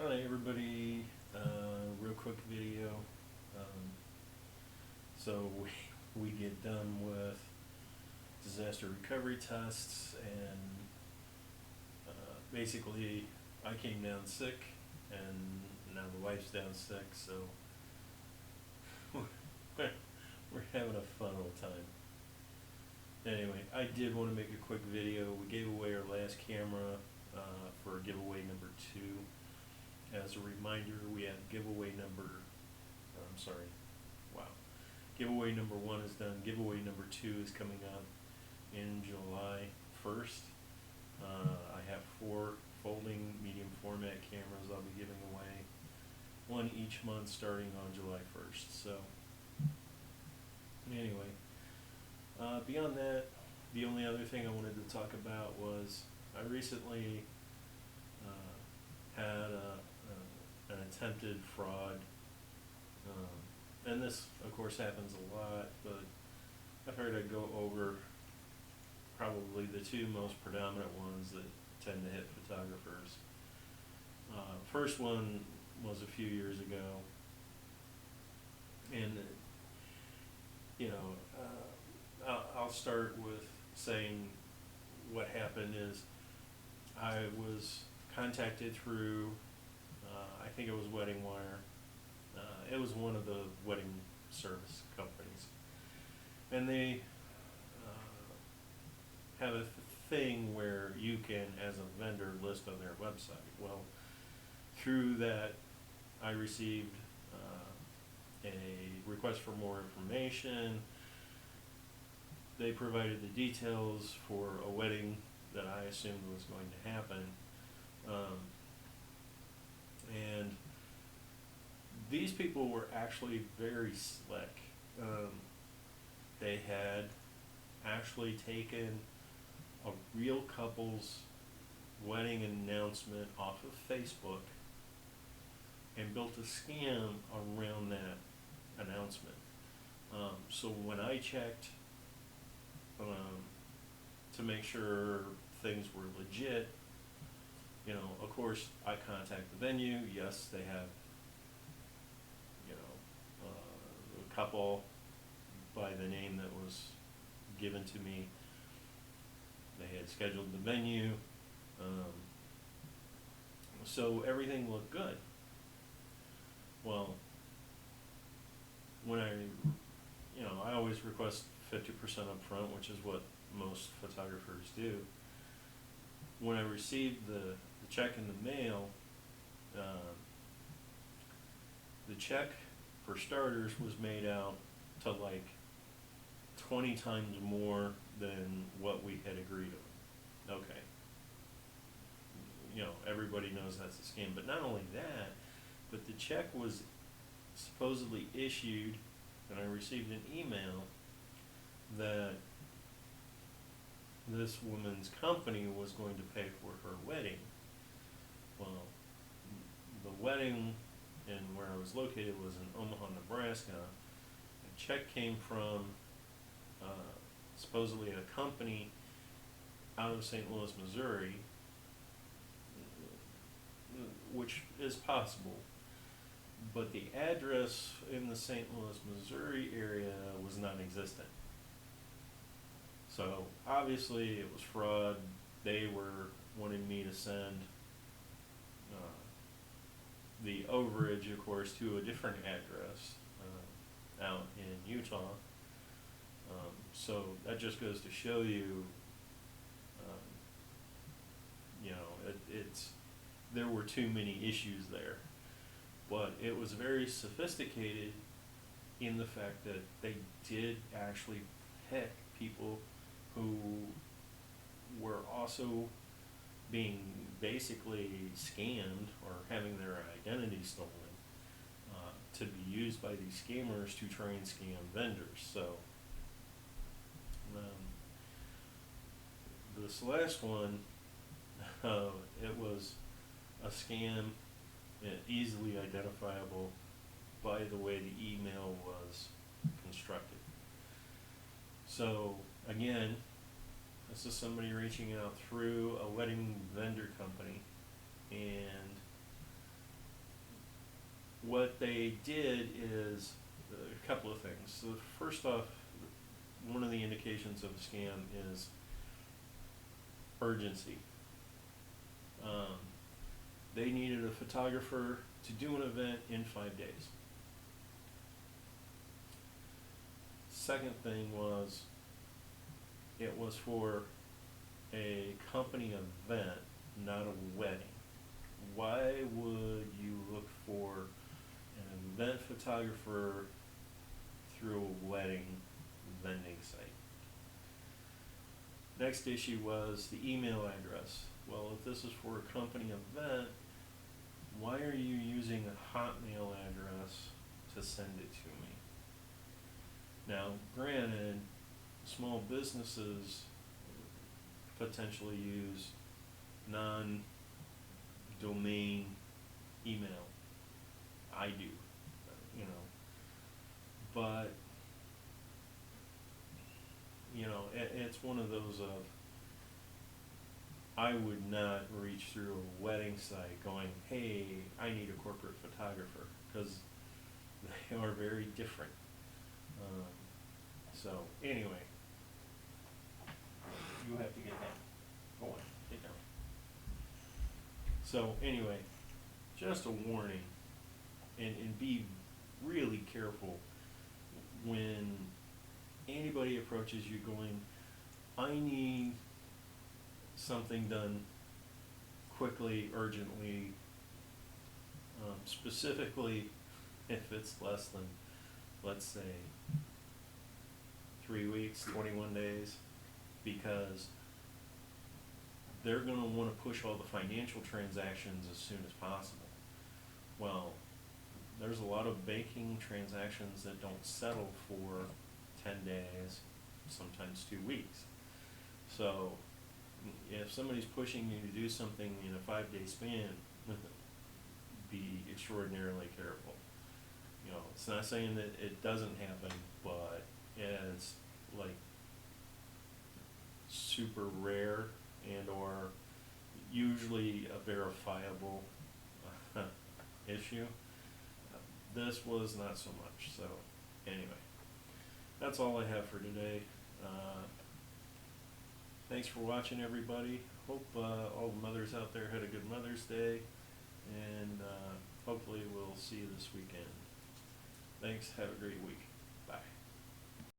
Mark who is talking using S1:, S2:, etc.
S1: Hi everybody, real quick video. Um, so we get done with disaster recovery tests, and basically I came down sick and now the wife's down sick, so we're having a fun old time. Anyway, I did want to make a quick video. We gave away our last camera for giveaway number 2. As a reminder, we have giveaway number, giveaway number 1 is done. Giveaway number 2 is coming up in July 1st. I have 4 folding medium format cameras I'll be giving away, 1 each month starting on July 1st. So anyway, beyond that, the only other thing I wanted to talk about was I recently had an attempted fraud, and this of course happens a lot, but I figured I'd go over probably the 2 most predominant ones that tend to hit photographers. First one was a few years ago, and I'll start with saying what happened is I was contacted through, I think it was Wedding Wire. It was one of the wedding service companies, and they have a thing where you can, as a vendor, list on their website. Well, through that, I received a request for more information. They provided the details for a wedding that I assumed was going to happen. And these people were actually very slick. They had actually taken a real couple's wedding announcement off of Facebook and built a scam around that announcement. So when I checked to make sure things were legit, of course I contact the venue. Yes, they have, a couple by the name that was given to me. They had scheduled the venue, so everything looked good. Well, when I always request 50% up front, which is what most photographers do. When I received the check in the mail, the check, for starters, was made out to like 20 times more than what we had agreed on. Okay. Everybody knows that's a scam. But not only that, but the check was supposedly issued, and I received an email that this woman's company was going to pay for her wedding. Well, the wedding and where I was located was in Omaha, Nebraska. A check came from supposedly a company out of St. Louis, Missouri, which is possible, but the address in the St. Louis, Missouri area was non-existent. So obviously it was fraud. They were wanting me to send the overage, of course, to a different address out in Utah. So that just goes to show you, there were too many issues there. But it was very sophisticated in the fact that they did actually pick people who were also being basically scammed or having their identity stolen to be used by these scammers to try and scam vendors. So this last one, it was a scam, easily identifiable by the way the email was constructed. So again, this is somebody reaching out through a wedding vendor company, and what they did is a couple of things. So first off, one of the indications of a scam is urgency. Um, they needed a photographer to do an event in 5 days. Second thing was, it was for a company event, not a wedding. Why would you look for an event photographer through a wedding vending site? Next issue was the email address. Well, if this is for a company event, why are you using a Hotmail address to send it to me? Now, granted, small businesses potentially use non-domain email. I do, you know, but it's one of those of, I would not reach through a wedding site going, hey, I need a corporate photographer, because they are very different. So anyway, you have to get down. Go on, get down. So anyway, just a warning, and be really careful when anybody approaches you going, I need something done quickly, urgently, specifically if it's less than, let's say, 3 weeks, 21 days, because they're going to want to push all the financial transactions as soon as possible. Well, there's a lot of banking transactions that don't settle for 10 days, sometimes 2 weeks. So if somebody's pushing you to do something in a 5-day span, be extraordinarily careful. It's not saying that it doesn't happen, but it's like super rare and or usually a verifiable issue. This was not so much. So anyway, that's all I have for today. Thanks for watching, everybody. Hope all the mothers out there had a good Mother's Day, and hopefully we'll see you this weekend. Thanks. Have a great week.